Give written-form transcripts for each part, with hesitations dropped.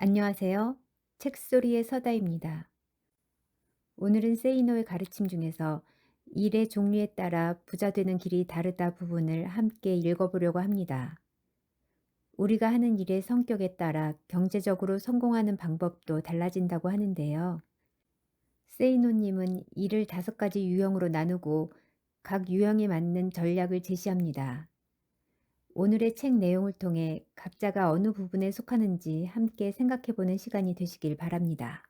안녕하세요. 책소리의 서다입니다. 오늘은 세이노의 가르침 중에서 일의 종류에 따라 부자 되는 길이 다르다 부분을 함께 읽어보려고 합니다. 우리가 하는 일의 성격에 따라 경제적으로 성공하는 방법도 달라진다고 하는데요. 세이노님은 일을 5가지 유형으로 나누고 각 유형에 맞는 전략을 제시합니다. 오늘의 책 내용을 통해 각자가 어느 부분에 속하는지 함께 생각해보는 시간이 되시길 바랍니다.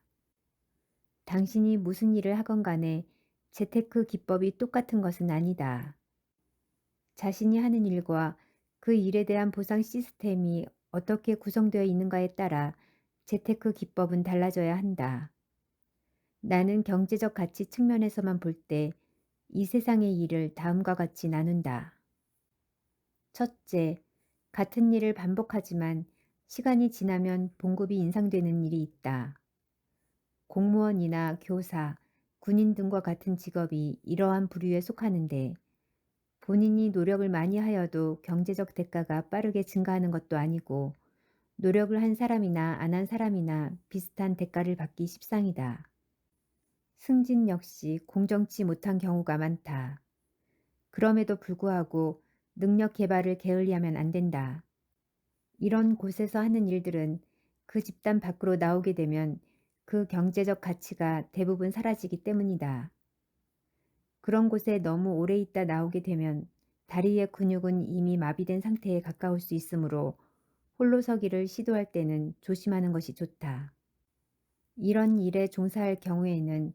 당신이 무슨 일을 하건 간에 재테크 기법이 똑같은 것은 아니다. 자신이 하는 일과 그 일에 대한 보상 시스템이 어떻게 구성되어 있는가에 따라 재테크 기법은 달라져야 한다. 나는 경제적 가치 측면에서만 볼 때 이 세상의 일을 다음과 같이 나눈다. 첫째, 같은 일을 반복하지만 시간이 지나면 봉급이 인상되는 일이 있다. 공무원이나 교사, 군인 등과 같은 직업이 이러한 부류에 속하는데 본인이 노력을 많이 하여도 경제적 대가가 빠르게 증가하는 것도 아니고 노력을 한 사람이나 안 한 사람이나 비슷한 대가를 받기 십상이다. 승진 역시 공정치 못한 경우가 많다. 그럼에도 불구하고 능력 개발을 게을리하면 안 된다. 이런 곳에서 하는 일들은 그 집단 밖으로 나오게 되면 그 경제적 가치가 대부분 사라지기 때문이다. 그런 곳에 너무 오래 있다 나오게 되면 다리의 근육은 이미 마비된 상태에 가까울 수 있으므로 홀로 서기를 시도할 때는 조심하는 것이 좋다. 이런 일에 종사할 경우에는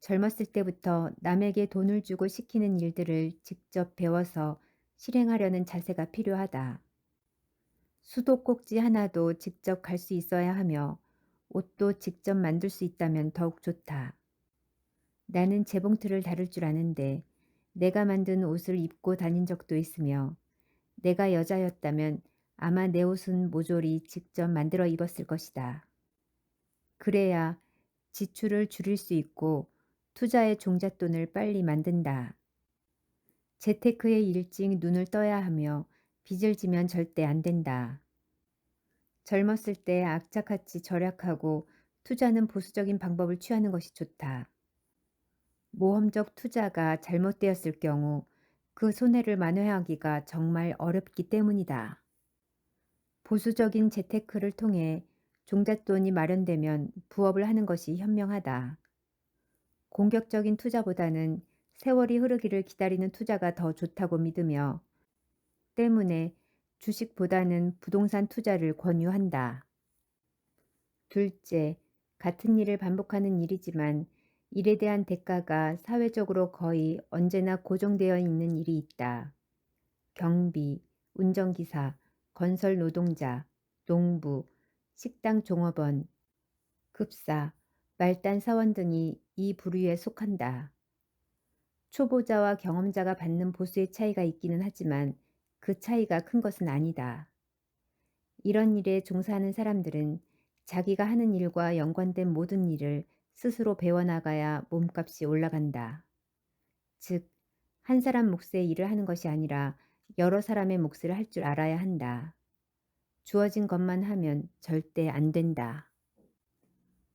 젊었을 때부터 남에게 돈을 주고 시키는 일들을 직접 배워서 실행하려는 자세가 필요하다. 수도꼭지 하나도 직접 갈 수 있어야 하며 옷도 직접 만들 수 있다면 더욱 좋다. 나는 재봉틀을 다룰 줄 아는데 내가 만든 옷을 입고 다닌 적도 있으며 내가 여자였다면 아마 내 옷은 모조리 직접 만들어 입었을 것이다. 그래야 지출을 줄일 수 있고 투자의 종잣돈을 빨리 만든다. 재테크에 일찍 눈을 떠야 하며 빚을 지면 절대 안 된다. 젊었을 때 악착같이 절약하고 투자는 보수적인 방법을 취하는 것이 좋다. 모험적 투자가 잘못되었을 경우 그 손해를 만회하기가 정말 어렵기 때문이다. 보수적인 재테크를 통해 종잣돈이 마련되면 부업을 하는 것이 현명하다. 공격적인 투자보다는 세월이 흐르기를 기다리는 투자가 더 좋다고 믿으며 때문에 주식보다는 부동산 투자를 권유한다. 둘째, 같은 일을 반복하는 일이지만 일에 대한 대가가 사회적으로 거의 언제나 고정되어 있는 일이 있다. 경비, 운전기사, 건설 노동자, 농부, 식당 종업원, 급사, 말단 사원 등이 이 부류에 속한다. 초보자와 경험자가 받는 보수의 차이가 있기는 하지만 그 차이가 큰 것은 아니다. 이런 일에 종사하는 사람들은 자기가 하는 일과 연관된 모든 일을 스스로 배워나가야 몸값이 올라간다. 즉, 한 사람 몫의 일을 하는 것이 아니라 여러 사람의 몫을 할 줄 알아야 한다. 주어진 것만 하면 절대 안 된다.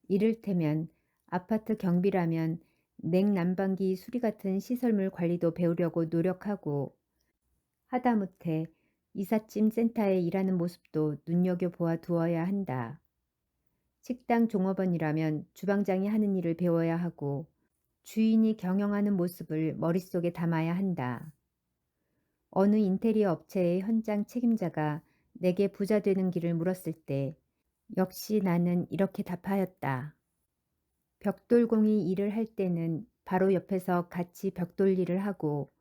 이를테면 아파트 경비라면 냉난방기 수리 같은 시설물 관리도 배우려고 노력하고 하다못해 이삿짐 센터에 일하는 모습도 눈여겨보아 두어야 한다. 식당 종업원이라면 주방장이 하는 일을 배워야 하고 주인이 경영하는 모습을 머릿속에 담아야 한다. 어느 인테리어 업체의 현장 책임자가 내게 부자 되는 길을 물었을 때 역시 나는 이렇게 답하였다. 벽돌공이 일을 할 때는 바로 옆에서 같이 벽돌 일을 하고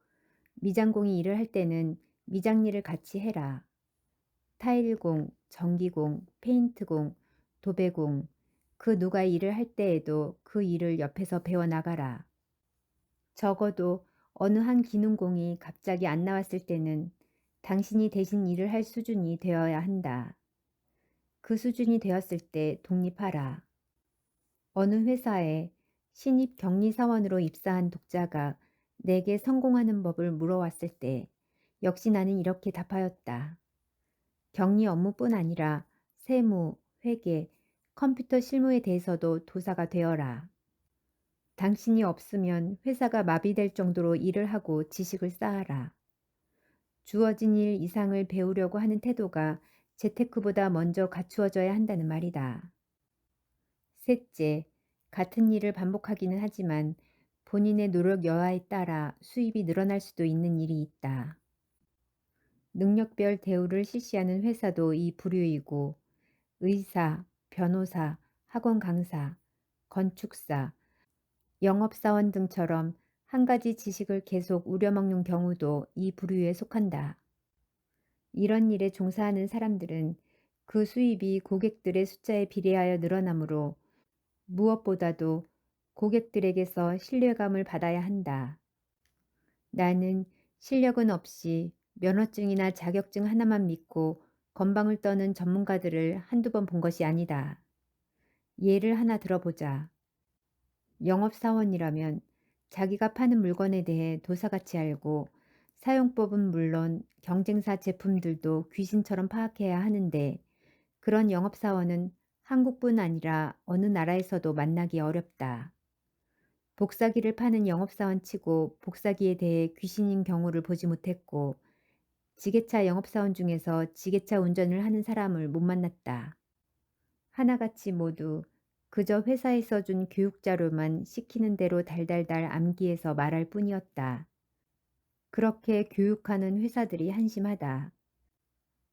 미장공이 일을 할 때는 미장 일을 같이 해라. 타일공, 전기공, 페인트공, 도배공, 그 누가 일을 할 때에도 그 일을 옆에서 배워나가라. 적어도 어느 한 기능공이 갑자기 안 나왔을 때는 당신이 대신 일을 할 수준이 되어야 한다. 그 수준이 되었을 때 독립하라. 어느 회사에 신입 격리사원으로 입사한 독자가 내게 성공하는 법을 물어왔을 때 역시 나는 이렇게 답하였다. 격리 업무뿐 아니라 세무, 회계, 컴퓨터 실무에 대해서도 도사가 되어라. 당신이 없으면 회사가 마비될 정도로 일을 하고 지식을 쌓아라. 주어진 일 이상을 배우려고 하는 태도가 재테크보다 먼저 갖추어져야 한다는 말이다. 셋째, 같은 일을 반복하기는 하지만 본인의 노력 여하에 따라 수입이 늘어날 수도 있는 일이 있다. 능력별 대우를 실시하는 회사도 이 부류이고 의사, 변호사, 학원 강사, 건축사, 영업사원 등처럼 한 가지 지식을 계속 우려먹는 경우도 이 부류에 속한다. 이런 일에 종사하는 사람들은 그 수입이 고객들의 숫자에 비례하여 늘어나므로 무엇보다도 고객들에게서 신뢰감을 받아야 한다. 나는 실력은 없이 면허증이나 자격증 하나만 믿고 건방을 떠는 전문가들을 한두 번 본 것이 아니다. 예를 하나 들어보자. 영업사원이라면 자기가 파는 물건에 대해 도사같이 알고 사용법은 물론 경쟁사 제품들도 귀신처럼 파악해야 하는데 그런 영업사원은 한국뿐 아니라 어느 나라에서도 만나기 어렵다. 복사기를 파는 영업사원 치고 복사기에 대해 귀신인 경우를 보지 못했고 지게차 영업사원 중에서 지게차 운전을 하는 사람을 못 만났다. 하나같이 모두 그저 회사에서 준 교육자료만 시키는 대로 달달달 암기해서 말할 뿐이었다. 그렇게 교육하는 회사들이 한심하다.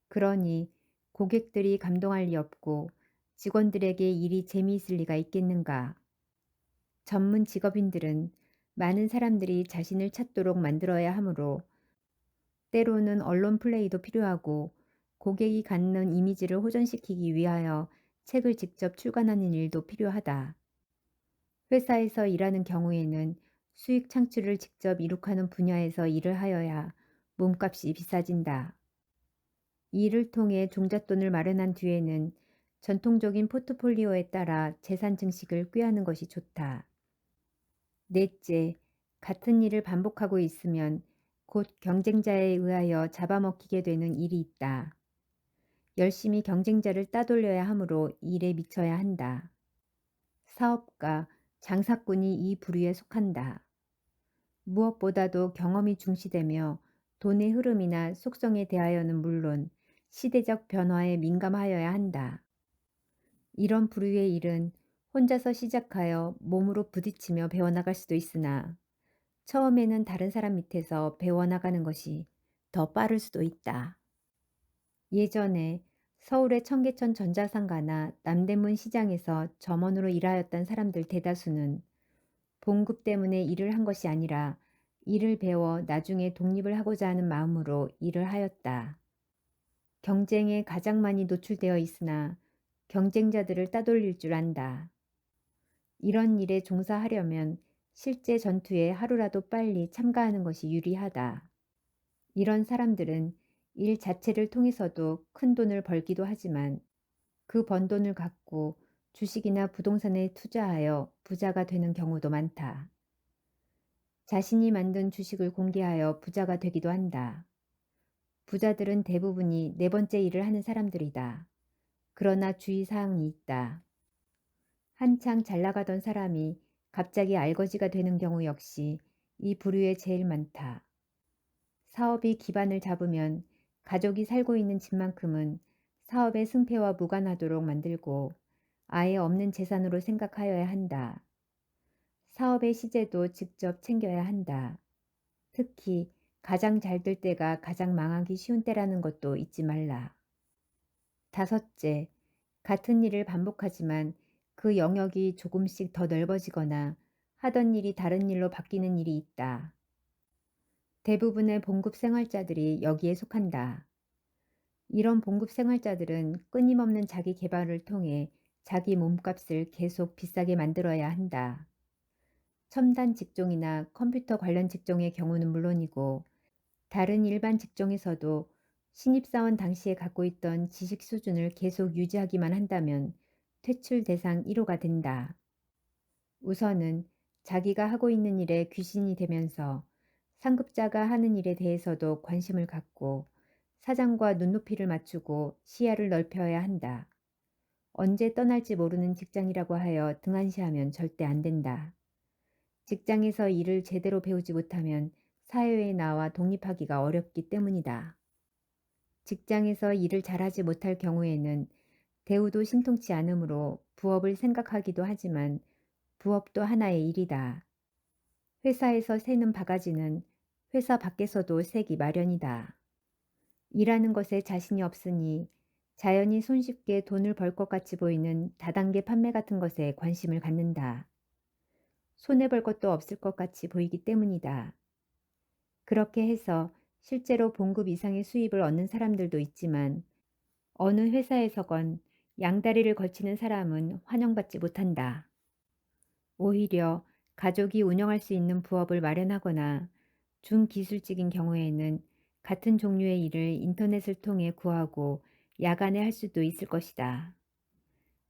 그러니 고객들이 감동할 리 없고 직원들에게 일이 재미있을 리가 있겠는가. 전문 직업인들은 많은 사람들이 자신을 찾도록 만들어야 하므로 때로는 언론 플레이도 필요하고 고객이 갖는 이미지를 호전시키기 위하여 책을 직접 출간하는 일도 필요하다. 회사에서 일하는 경우에는 수익 창출을 직접 이룩하는 분야에서 일을 하여야 몸값이 비싸진다. 이 일을 통해 종잣돈을 마련한 뒤에는 전통적인 포트폴리오에 따라 재산 증식을 꾀하는 것이 좋다. 넷째, 같은 일을 반복하고 있으면 곧 경쟁자에 의하여 잡아먹히게 되는 일이 있다. 열심히 경쟁자를 따돌려야 하므로 일에 미쳐야 한다. 사업가, 장사꾼이 이 부류에 속한다. 무엇보다도 경험이 중시되며 돈의 흐름이나 속성에 대하여는 물론 시대적 변화에 민감하여야 한다. 이런 부류의 일은 혼자서 시작하여 몸으로 부딪히며 배워나갈 수도 있으나 처음에는 다른 사람 밑에서 배워나가는 것이 더 빠를 수도 있다. 예전에 서울의 청계천 전자상가나 남대문 시장에서 점원으로 일하였던 사람들 대다수는 봉급 때문에 일을 한 것이 아니라 일을 배워 나중에 독립을 하고자 하는 마음으로 일을 하였다. 경쟁에 가장 많이 노출되어 있으나 경쟁자들을 따돌릴 줄 안다. 이런 일에 종사하려면 실제 전투에 하루라도 빨리 참가하는 것이 유리하다. 이런 사람들은 일 자체를 통해서도 큰 돈을 벌기도 하지만 그 번 돈을 갖고 주식이나 부동산에 투자하여 부자가 되는 경우도 많다. 자신이 만든 주식을 공개하여 부자가 되기도 한다. 부자들은 대부분이 네 번째 일을 하는 사람들이다. 그러나 주의사항이 있다. 한창 잘 나가던 사람이 갑자기 알거지가 되는 경우 역시 이 부류에 제일 많다. 사업이 기반을 잡으면 가족이 살고 있는 집만큼은 사업의 승패와 무관하도록 만들고 아예 없는 재산으로 생각하여야 한다. 사업의 시제도 직접 챙겨야 한다. 특히 가장 잘 될 때가 가장 망하기 쉬운 때라는 것도 잊지 말라. 다섯째, 같은 일을 반복하지만 그 영역이 조금씩 더 넓어지거나 하던 일이 다른 일로 바뀌는 일이 있다. 대부분의 봉급 생활자들이 여기에 속한다. 이런 봉급 생활자들은 끊임없는 자기 개발을 통해 자기 몸값을 계속 비싸게 만들어야 한다. 첨단 직종이나 컴퓨터 관련 직종의 경우는 물론이고 다른 일반 직종에서도 신입사원 당시에 갖고 있던 지식 수준을 계속 유지하기만 한다면 퇴출 대상 1호가 된다. 우선은 자기가 하고 있는 일에 귀신이 되면서 상급자가 하는 일에 대해서도 관심을 갖고 사장과 눈높이를 맞추고 시야를 넓혀야 한다. 언제 떠날지 모르는 직장이라고 하여 등한시하면 절대 안 된다. 직장에서 일을 제대로 배우지 못하면 사회에 나와 독립하기가 어렵기 때문이다. 직장에서 일을 잘하지 못할 경우에는 대우도 신통치 않으므로 부업을 생각하기도 하지만 부업도 하나의 일이다. 회사에서 새는 바가지는 회사 밖에서도 새기 마련이다. 일하는 것에 자신이 없으니 자연히 손쉽게 돈을 벌 것 같이 보이는 다단계 판매 같은 것에 관심을 갖는다. 손해볼 것도 없을 것 같이 보이기 때문이다. 그렇게 해서 실제로 봉급 이상의 수입을 얻는 사람들도 있지만 어느 회사에서건 양다리를 걸치는 사람은 환영받지 못한다. 오히려 가족이 운영할 수 있는 부업을 마련하거나 중기술직인 경우에는 같은 종류의 일을 인터넷을 통해 구하고 야간에 할 수도 있을 것이다.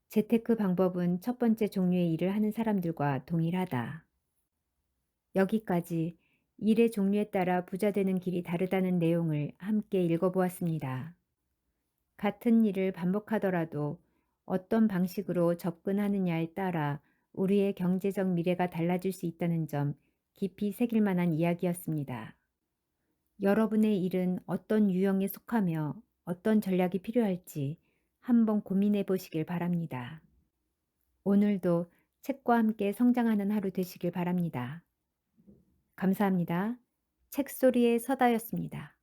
재테크 방법은 첫 번째 종류의 일을 하는 사람들과 동일하다. 여기까지 일의 종류에 따라 부자 되는 길이 다르다는 내용을 함께 읽어보았습니다. 같은 일을 반복하더라도 어떤 방식으로 접근하느냐에 따라 우리의 경제적 미래가 달라질 수 있다는 점 깊이 새길 만한 이야기였습니다. 여러분의 일은 어떤 유형에 속하며 어떤 전략이 필요할지 한번 고민해 보시길 바랍니다. 오늘도 책과 함께 성장하는 하루 되시길 바랍니다. 감사합니다. 책소리의 서다였습니다.